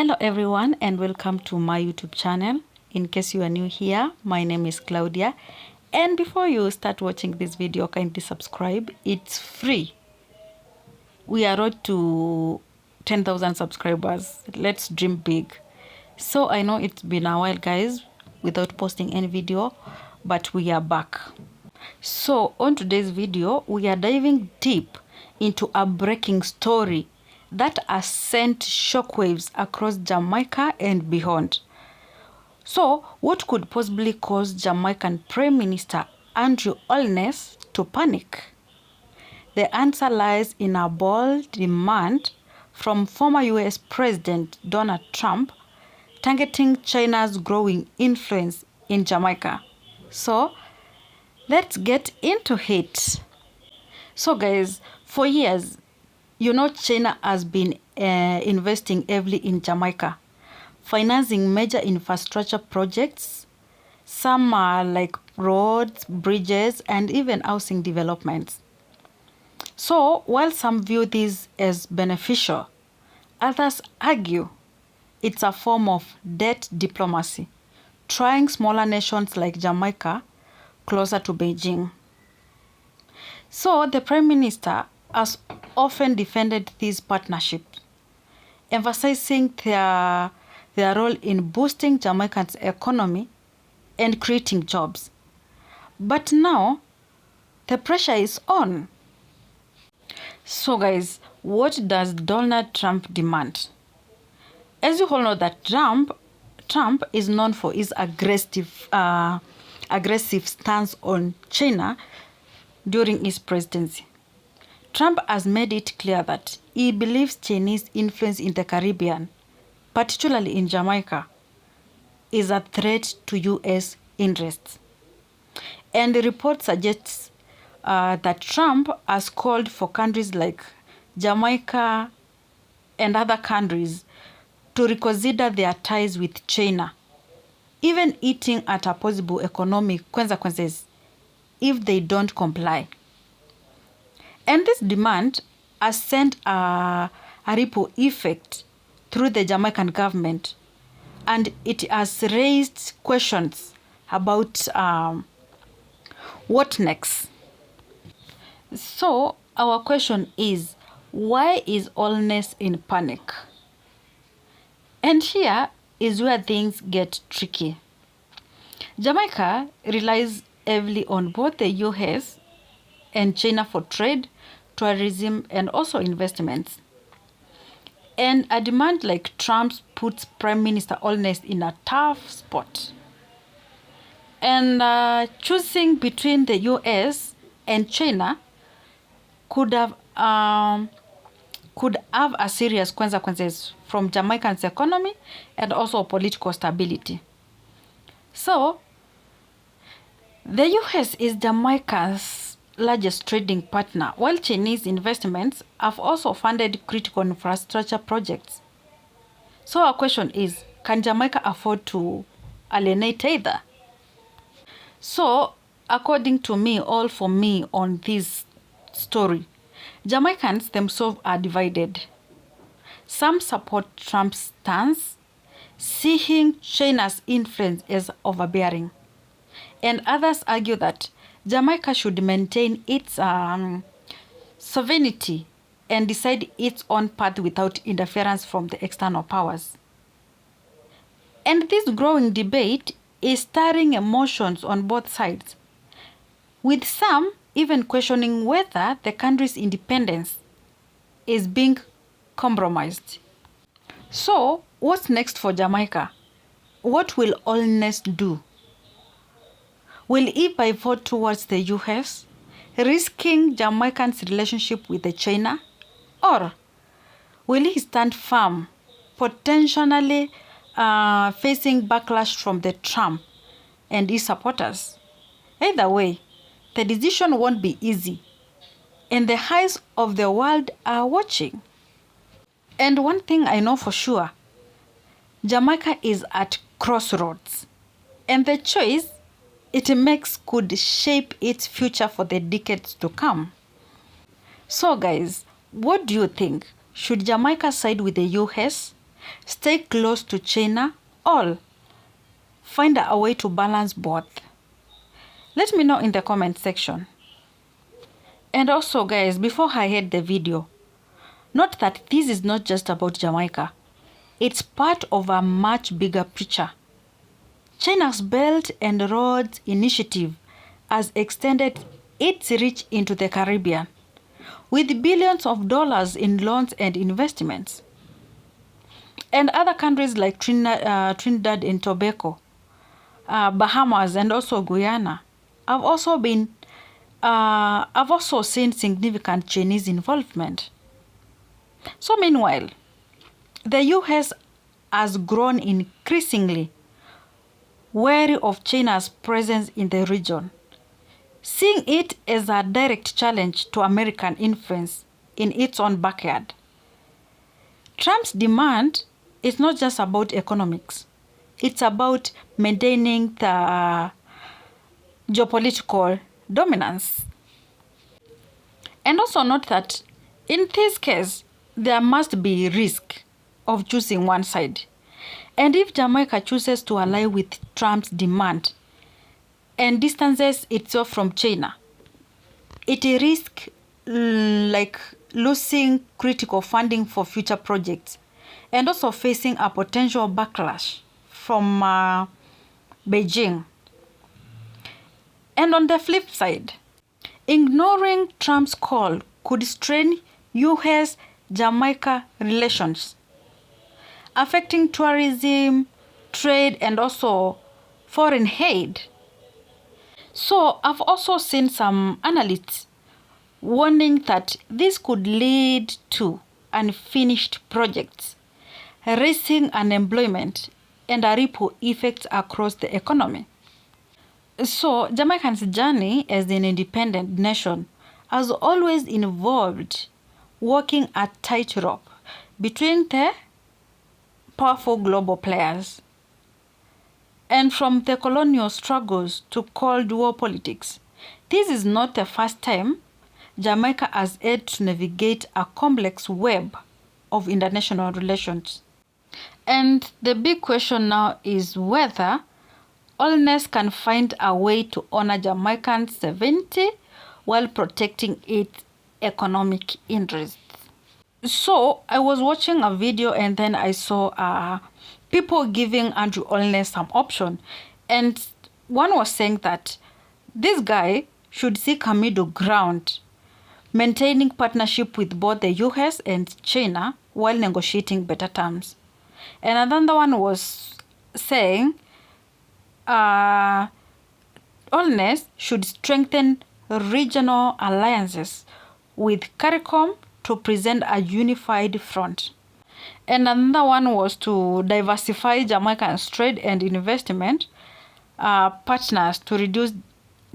Hello everyone and welcome to my YouTube channel. In case you are new here, my name is Claudia, and before you start watching this video, kindly subscribe. It's free. We are road to 10,000 subscribers. Let's dream big. So I know it's been a while guys without posting any video, but we are back. So on today's video, we are diving deep into a breaking story that has sent shockwaves across Jamaica and beyond. So what could possibly cause Jamaican Prime Minister Andrew Holness to panic? The answer lies in a bold demand from former US President Donald Trump targeting China's growing influence in Jamaica. So let's get into it. So guys, for years, China has been investing heavily in Jamaica, financing major infrastructure projects. Some are like roads, bridges, and even housing developments. So while some view this as beneficial, others argue it's a form of debt diplomacy, trying smaller nations like Jamaica closer to Beijing. So the Prime Minister has often defended these partnerships, emphasizing their role in boosting Jamaica's economy and creating jobs. But now, the pressure is on. So guys, what does Donald Trump demand? As you all know that Trump is known for his aggressive stance on China during his presidency. Trump has made it clear that he believes Chinese influence in the Caribbean, particularly in Jamaica, is a threat to U.S. interests. And the report suggests that Trump has called for countries like Jamaica and other countries to reconsider their ties with China, even hinting at a possible economic consequences if they don't comply. And this demand has sent a ripple effect through the Jamaican government, and it has raised questions about what next. So our question is, why is Holness in panic? And here is where things get tricky. Jamaica relies heavily on both the US and China for trade, tourism, and also investments. And a demand like Trump's puts Prime Minister Holness in a tough spot. And choosing between the US and China could have a serious consequences from Jamaican's economy and also political stability. So the US is Jamaica's largest trading partner, while Chinese investments have also funded critical infrastructure projects. So our question is, can Jamaica afford to alienate either? So according to me, all for me on this story, Jamaicans themselves are divided. Some support Trump's stance, seeing China's influence as overbearing. And others argue that Jamaica should maintain its sovereignty and decide its own path without interference from the external powers. And this growing debate is stirring emotions on both sides, with some even questioning whether the country's independence is being compromised. So, what's next for Jamaica? What will Holness do? Will he pivot towards the US, risking Jamaican's relationship with China? Or will he stand firm, potentially facing backlash from the Trump and his supporters? Either way, the decision won't be easy, and the eyes of the world are watching. And one thing I know for sure, Jamaica is at crossroads, and the choice it makes could shape its future for the decades to come. So guys, what do you think? Should Jamaica side with the US, stay close to China, or find a way to balance both? Let me know in the comment section. And also guys, before I end the video, note that this is not just about Jamaica. It's part of a much bigger picture. China's Belt and Road Initiative has extended its reach into the Caribbean, with billions of dollars in loans and investments. And other countries like Trinidad and Tobago, Bahamas, and also Guyana have also seen significant Chinese involvement. So meanwhile, the US has grown increasingly wary of China's presence in the region, seeing it as a direct challenge to American influence in its own backyard. Trump's demand is not just about economics. It's about maintaining the geopolitical dominance. And also note that in this case, there must be risk of choosing one side. And if Jamaica chooses to ally with Trump's demand and distances itself from China, it risks like losing critical funding for future projects and also facing a potential backlash from Beijing. And on the flip side, ignoring Trump's call could strain US-Jamaica relations, affecting tourism, trade, and also foreign aid. So I've also seen some analysts warning that this could lead to unfinished projects, rising unemployment, and a ripple effect across the economy. So Jamaica's journey as an independent nation has always involved walking a tightrope between the powerful global players. And from the colonial struggles to Cold War politics, this is not the first time Jamaica has had to navigate a complex web of international relations. And the big question now is whether Allness can find a way to honor Jamaican's sovereignty while protecting its economic interests. So I was watching a video and then I saw people giving Andrew Allness some option. And one was saying that this guy should seek a middle ground, maintaining partnership with both the US and China while negotiating better terms. And another one was saying Allness should strengthen regional alliances with CARICOM to present a unified front. And another one was to diversify Jamaica's trade and investment partners to reduce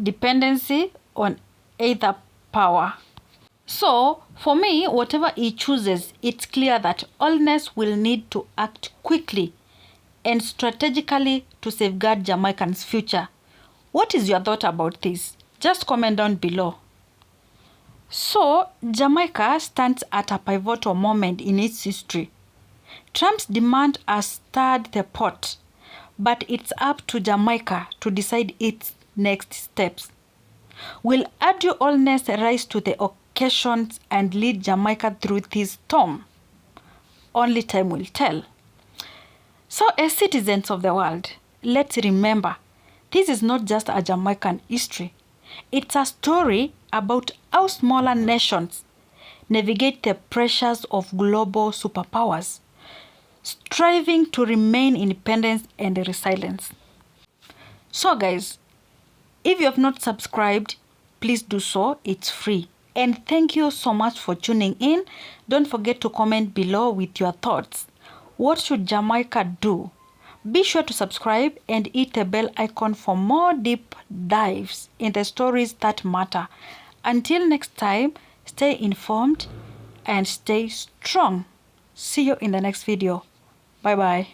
dependency on either power. So, for me, whatever he chooses, it's clear that Allness will need to act quickly and strategically to safeguard Jamaican's future. What is your thought about this? Just comment down below. So, Jamaica stands at a pivotal moment in its history. Trump's demand has stirred the pot, but it's up to Jamaica to decide its next steps. Will Andrew Allness rise to the occasions and lead Jamaica through this storm? Only time will tell. So as citizens of the world, let's remember, this is not just a Jamaican history. It's a story about how smaller nations navigate the pressures of global superpowers, striving to remain independent and resilient. So guys, if you have not subscribed, please do so. It's free. And thank you so much for tuning in. Don't forget to comment below with your thoughts. What should Jamaica do? Be sure to subscribe and hit the bell icon for more deep dives in the stories that matter. Until next time, stay informed and stay strong. See you in the next video. Bye bye.